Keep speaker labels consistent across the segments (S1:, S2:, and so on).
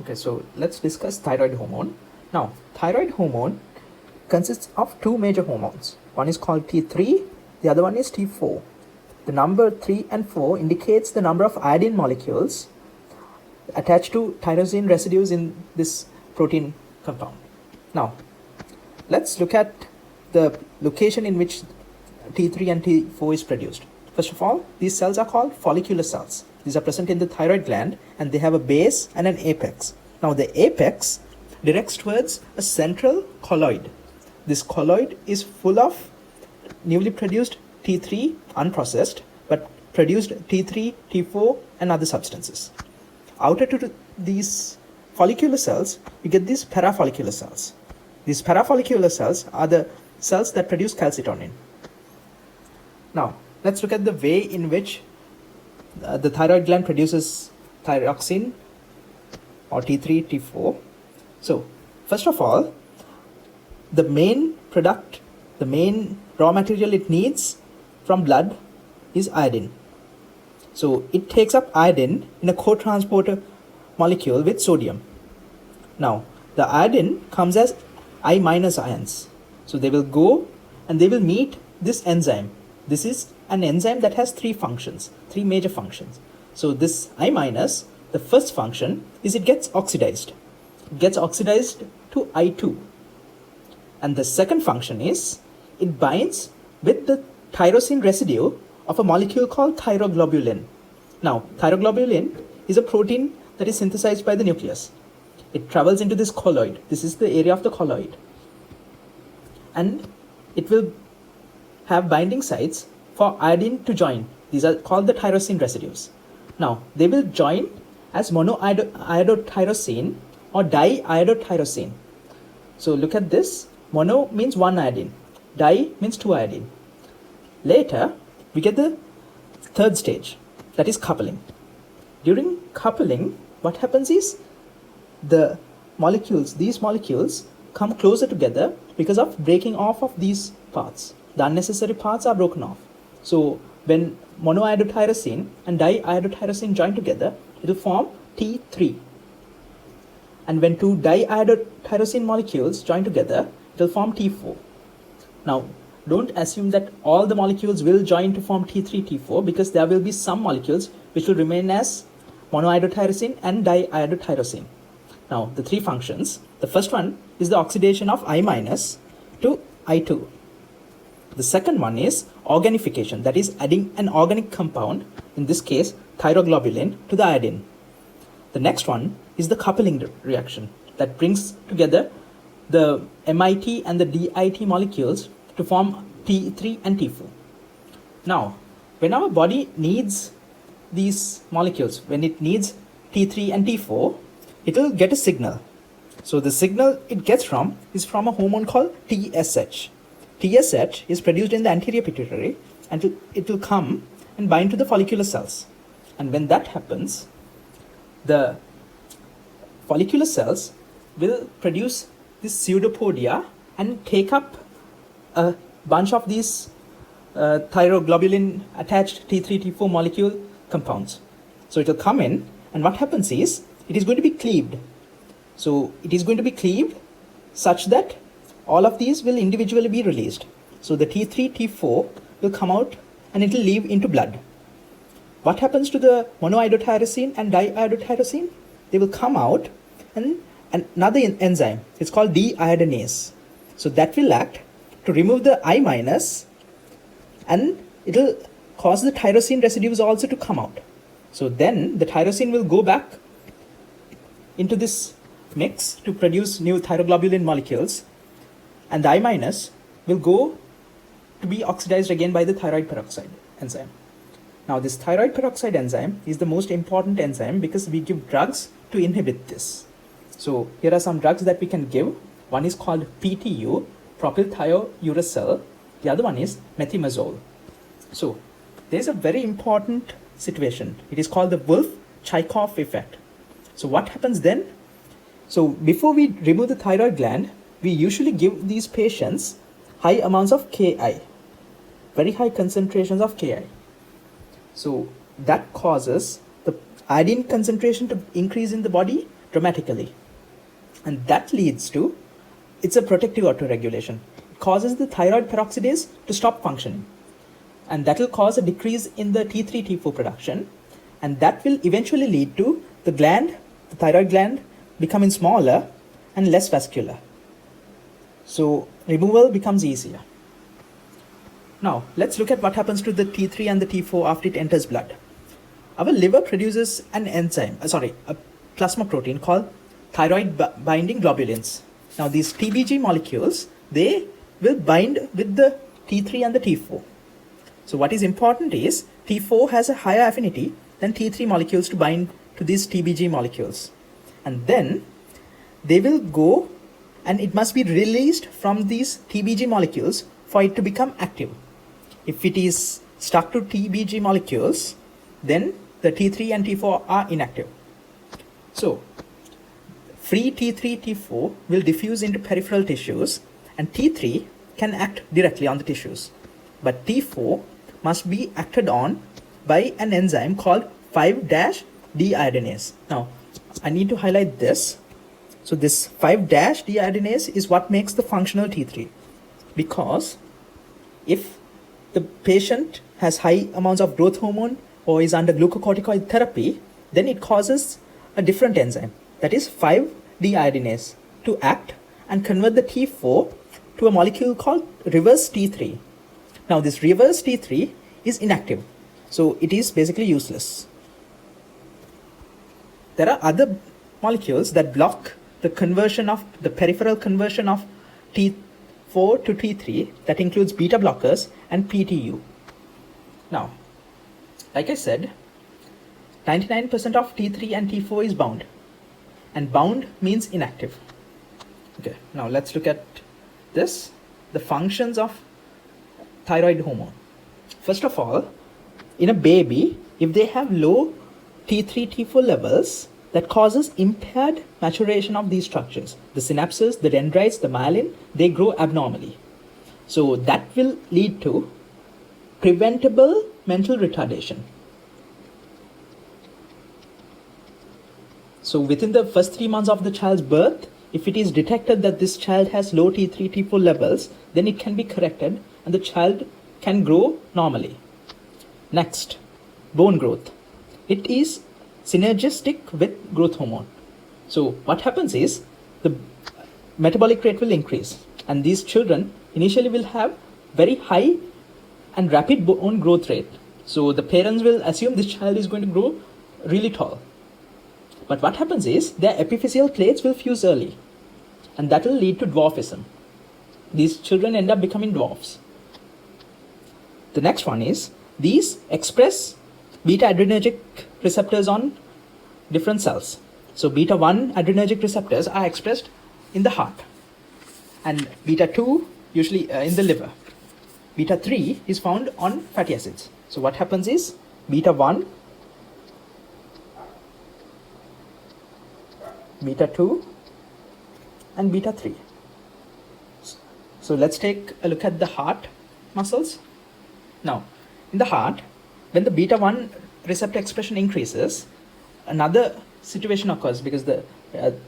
S1: Okay, so let's discuss thyroid hormone. Now, thyroid hormone consists of two major hormones. One is called T3, the other one is T4. The number 3 and 4 indicates the number of iodine molecules attached to tyrosine residues in this protein compound. Now, let's look at the location in which T3 and T4 is produced. First of all, these cells are called follicular cells. These are present in the thyroid gland and they have a base and an apex. Now, the apex directs towards a central colloid. This colloid is full of newly produced T3 unprocessed, but produced T3, T4 and other substances. Outer to these follicular cells, you get these parafollicular cells. These parafollicular cells are the cells that produce calcitonin. Now, let's look at the way in which the thyroid gland produces thyroxine or T3, T4. So, first of all, the main product, the main raw material it needs from blood is iodine. So, it takes up iodine in a co-transporter molecule with sodium. Now, the iodine comes as I minus ions. So, they will go and they will meet this enzyme. This is an enzyme that has three major functions. So this I minus, the first function is it gets oxidized. It gets oxidized to I2. And the second function is it binds with the tyrosine residue of a molecule called thyroglobulin. Now, thyroglobulin is a protein that is synthesized by the nucleus. It travels into this colloid. This is the area of the colloid. And it will have binding sites for iodine to join. These are called the tyrosine residues. Now, they will join as monoiodotyrosine or diiodotyrosine. So, look at this. Mono means one iodine. Di means two iodine. Later, we get the third stage, that is coupling. During coupling, what happens is these molecules come closer together because of breaking off of these parts. The unnecessary parts are broken off. So when monoiodotyrosine and diiodotyrosine join together, it will form T3. And when two diiodotyrosine molecules join together, it will form T4. Now, don't assume that all the molecules will join to form T3, T4 because there will be some molecules which will remain as monoiodotyrosine and diiodotyrosine. Now, the three functions. The first one is the oxidation of I minus to I2. The second one is organification, that is adding an organic compound, in this case thyroglobulin, to the iodine. The next one is the coupling reaction that brings together the MIT and the DIT molecules to form T3 and T4. Now, when our body needs these molecules, when it needs T3 and T4, it will get a signal. So the signal it gets is from a hormone called TSH. TSH is produced in the anterior pituitary and it will come and bind to the follicular cells. And when that happens, the follicular cells will produce this pseudopodia and take up a bunch of these thyroglobulin attached T3, T4 molecule compounds. So it will come in, and what happens is it is going to be cleaved. So it is going to be cleaved such that all of these will individually be released. So the T3, T4 will come out and it will leave into blood. What happens to the monoiodotyrosine and diiodotyrosine? They will come out and another enzyme, it's called deiodinase. So that will act to remove the I minus and it will cause the tyrosine residues also to come out. So then the tyrosine will go back into this mix to produce new thyroglobulin molecules, and the I minus will go to be oxidized again by the thyroid peroxide enzyme. Now, this thyroid peroxide enzyme is the most important enzyme because we give drugs to inhibit this. So here are some drugs that we can give. One is called PTU, propylthiouracil. The other one is methimazole. So there's a very important situation. It is called the Wolff-Chaikoff effect. So what happens then? So before we remove the thyroid gland, we usually give these patients high amounts of Ki, very high concentrations of Ki. So that causes the iodine concentration to increase in the body dramatically. And that leads to, it's a protective autoregulation. It causes the thyroid peroxidase to stop functioning. And that will cause a decrease in the T3, T4 production. And that will eventually lead to the thyroid gland, becoming smaller and less vascular. So removal becomes easier. Now, let's look at what happens to the T3 and the T4 after it enters blood. Our liver produces a plasma protein called thyroid binding globulins. Now, these TBG molecules, they will bind with the T3 and the T4. So what is important is T4 has a higher affinity than T3 molecules to bind to these TBG molecules. And then they will go, and it must be released from these TBG molecules for it to become active. If it is stuck to TBG molecules, then the T3 and T4 are inactive. So free T3, T4 will diffuse into peripheral tissues, and T3 can act directly on the tissues. But T4 must be acted on by an enzyme called 5-deiodinase. Now, I need to highlight this. So this 5-deiodinase is what makes the functional T3. Because if the patient has high amounts of growth hormone or is under glucocorticoid therapy, then it causes a different enzyme, that is 5-deiodinase, to act and convert the T4 to a molecule called reverse T3. Now this reverse T3 is inactive, so it is basically useless. There are other molecules that block the peripheral conversion of T4 to T3, that includes beta blockers and PTU. Now, like I said, 99% of T3 and T4 is bound, and bound means inactive. Okay, now let's look at this, the functions of thyroid hormone. First of all, in a baby, if they have low T3, T4 levels, that causes impaired maturation of these structures. The synapses, the dendrites, the myelin, they grow abnormally. So that will lead to preventable mental retardation. So within the first 3 months of the child's birth, if it is detected that this child has low T3, T4 levels, then it can be corrected and the child can grow normally. Next, bone growth. It is synergistic with growth hormone. So what happens is the metabolic rate will increase, and these children initially will have very high and rapid bone growth rate. So the parents will assume this child is going to grow really tall. But what happens is their epiphyseal plates will fuse early, and that will lead to dwarfism. These children end up becoming dwarfs. The next one is these express beta adrenergic receptors on different cells. So beta 1 adrenergic receptors are expressed in the heart, and beta 2 usually in the liver. Beta 3 is found on fatty acids. So what happens is beta 1, beta 2 and beta 3. So let's take a look at the heart muscles. Now, in the heart, when the beta 1 receptor expression increases, another situation occurs, because the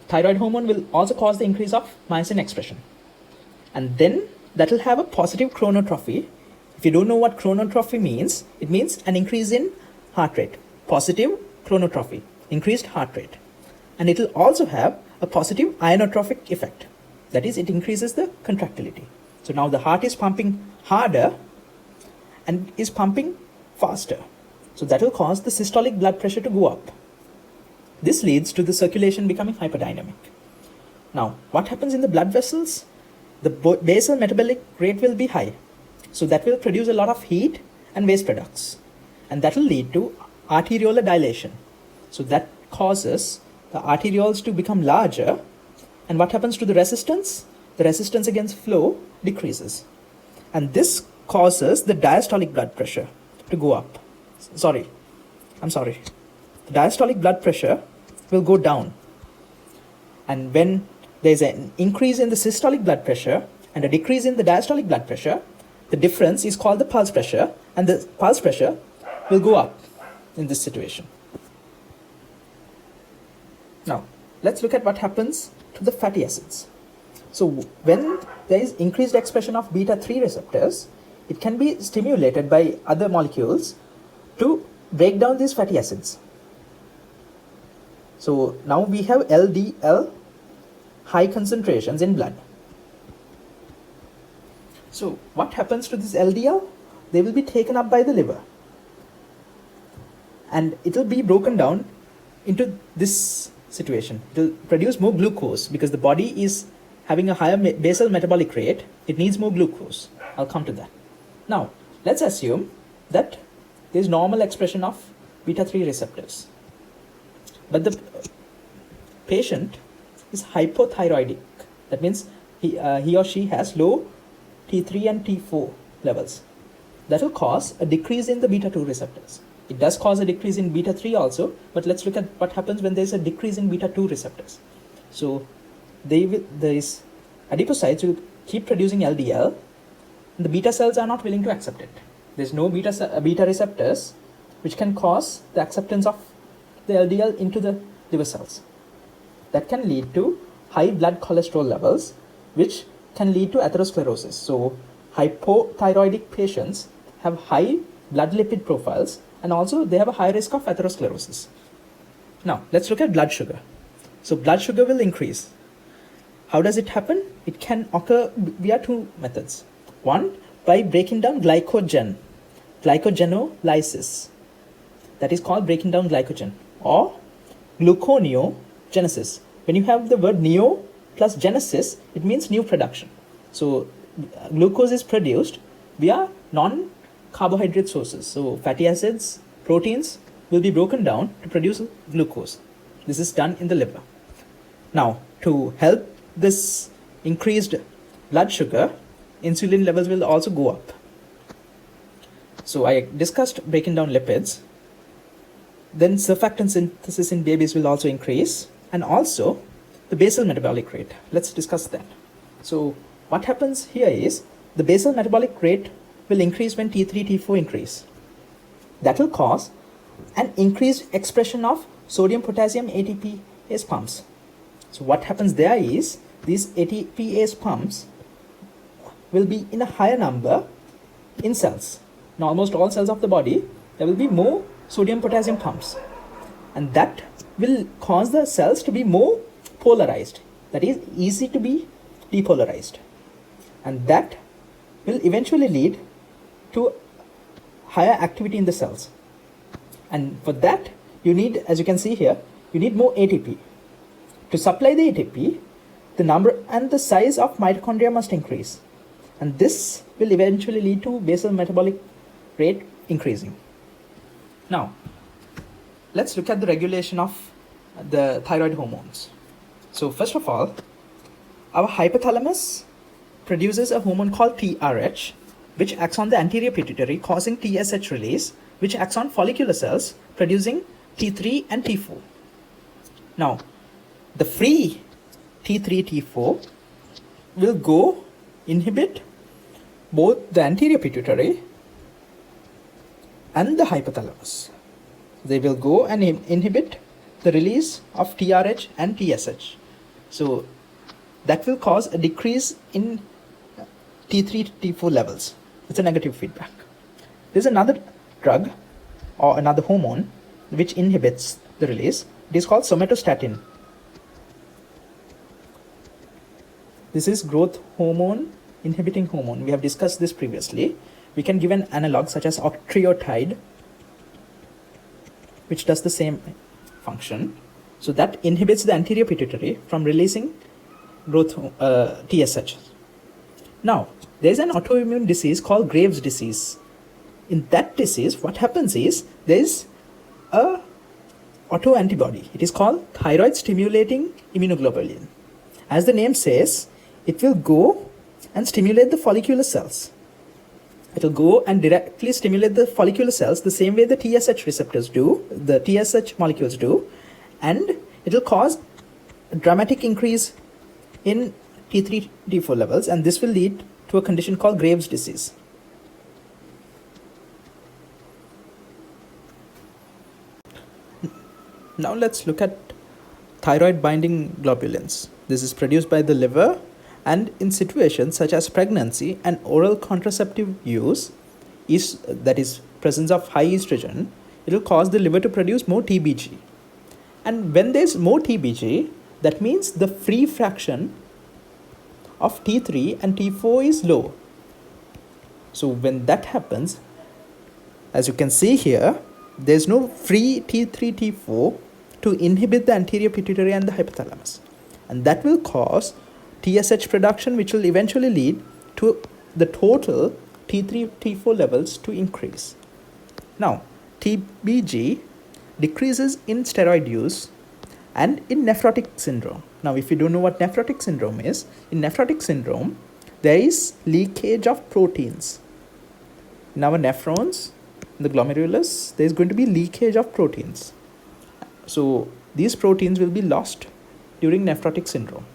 S1: thyroid hormone will also cause the increase of myosin expression. And then that will have a positive chronotrophy. If you don't know what chronotrophy means, it means an increase in heart rate. Positive chronotrophy, increased heart rate. And it will also have a positive ionotropic effect. That is, it increases the contractility. So now the heart is pumping harder and is pumping faster. So that will cause the systolic blood pressure to go up. This leads to the circulation becoming hyperdynamic. Now, what happens in the blood vessels? The basal metabolic rate will be high. So that will produce a lot of heat and waste products. And that will lead to arteriolar dilation. So that causes the arterioles to become larger. And what happens to the resistance? The resistance against flow decreases. And this causes the diastolic blood pressure to go up. The diastolic blood pressure will go down. And when there's an increase in the systolic blood pressure and a decrease in the diastolic blood pressure, the difference is called the pulse pressure, and the pulse pressure will go up in this situation. Now, let's look at what happens to the fatty acids. So when there is increased expression of beta-3 receptors, it can be stimulated by other molecules to break down these fatty acids. So now we have LDL high concentrations in blood. So what happens to this LDL? They will be taken up by the liver, and it will be broken down into this situation. It will produce more glucose because the body is having a higher basal metabolic rate. It needs more glucose. I'll come to that. Now, let's assume that there is normal expression of beta-3 receptors, but the patient is hypothyroidic. That means he or she has low T3 and T4 levels. That will cause a decrease in the beta-2 receptors. It does cause a decrease in beta-3 also, but let's look at what happens when there is a decrease in beta-2 receptors. So these adipocytes will keep producing LDL, and the beta cells are not willing to accept it. There's no beta receptors which can cause the acceptance of the LDL into the liver cells. That can lead to high blood cholesterol levels, which can lead to atherosclerosis. So hypothyroidic patients have high blood lipid profiles, and also they have a high risk of atherosclerosis. Now let's look at blood sugar. So blood sugar will increase. How does it happen? It can occur via two methods. One, by breaking down glycogenolysis. That is called breaking down glycogen, or gluconeogenesis. When you have the word neo plus genesis, it means new production. So glucose is produced via non-carbohydrate sources. So fatty acids, proteins will be broken down to produce glucose. This is done in the liver. Now, to help this increased blood sugar, insulin levels will also go up. So I discussed breaking down lipids. Then surfactant synthesis in babies will also increase, and also the basal metabolic rate. Let's discuss that. So what happens here is the basal metabolic rate will increase when T3, T4 increase. That will cause an increased expression of sodium potassium ATPase pumps. So what happens there is these ATPase pumps will be in a higher number in cells. In almost all cells of the body, there will be more sodium potassium pumps, and that will cause the cells to be more polarized, that is easy to be depolarized, and that will eventually lead to higher activity in the cells. And for that you need, as you can see here, you need more ATP. To supply the ATP, the number and the size of mitochondria must increase, and this will eventually lead to basal metabolic rate increasing. Now, let's look at the regulation of the thyroid hormones. So first of all, our hypothalamus produces a hormone called TRH, which acts on the anterior pituitary, causing TSH release, which acts on follicular cells, producing T3 and T4. Now, the free T3, T4 will go inhibit both the anterior pituitary and the hypothalamus. They will go and inhibit the release of TRH and TSH. So that will cause a decrease in T3, T4 levels. It's a negative feedback. There's another drug or another hormone which inhibits the release. It is called somatostatin. This is growth hormone inhibiting hormone. We have discussed this previously. We can give an analog such as octreotide, which does the same function. So that inhibits the anterior pituitary from releasing growth TSH. Now, there is an autoimmune disease called Graves' disease. In that disease, what happens is there is a autoantibody. It is called thyroid stimulating immunoglobulin. As the name says, it will go and stimulate the follicular cells. It will go and directly stimulate the follicular cells the same way the TSH receptors do, the TSH molecules do, and it will cause a dramatic increase in T3, T4 levels, and this will lead to a condition called Graves' disease. Now let's look at thyroid binding globulins. This is produced by the liver, and in situations such as pregnancy and oral contraceptive use, that is presence of high estrogen, it will cause the liver to produce more TBG. And when there's more TBG, that means the free fraction of T3 and T4 is low. So when that happens, as you can see here, there's no free T3, T4 to inhibit the anterior pituitary and the hypothalamus. And that will cause TSH production, which will eventually lead to the total T3, T4 levels to increase. Now, TBG decreases in steroid use and in nephrotic syndrome. Now, if you don't know what nephrotic syndrome is, in nephrotic syndrome, there is leakage of proteins. In our nephrons, in the glomerulus, there is going to be leakage of proteins. So, these proteins will be lost during nephrotic syndrome.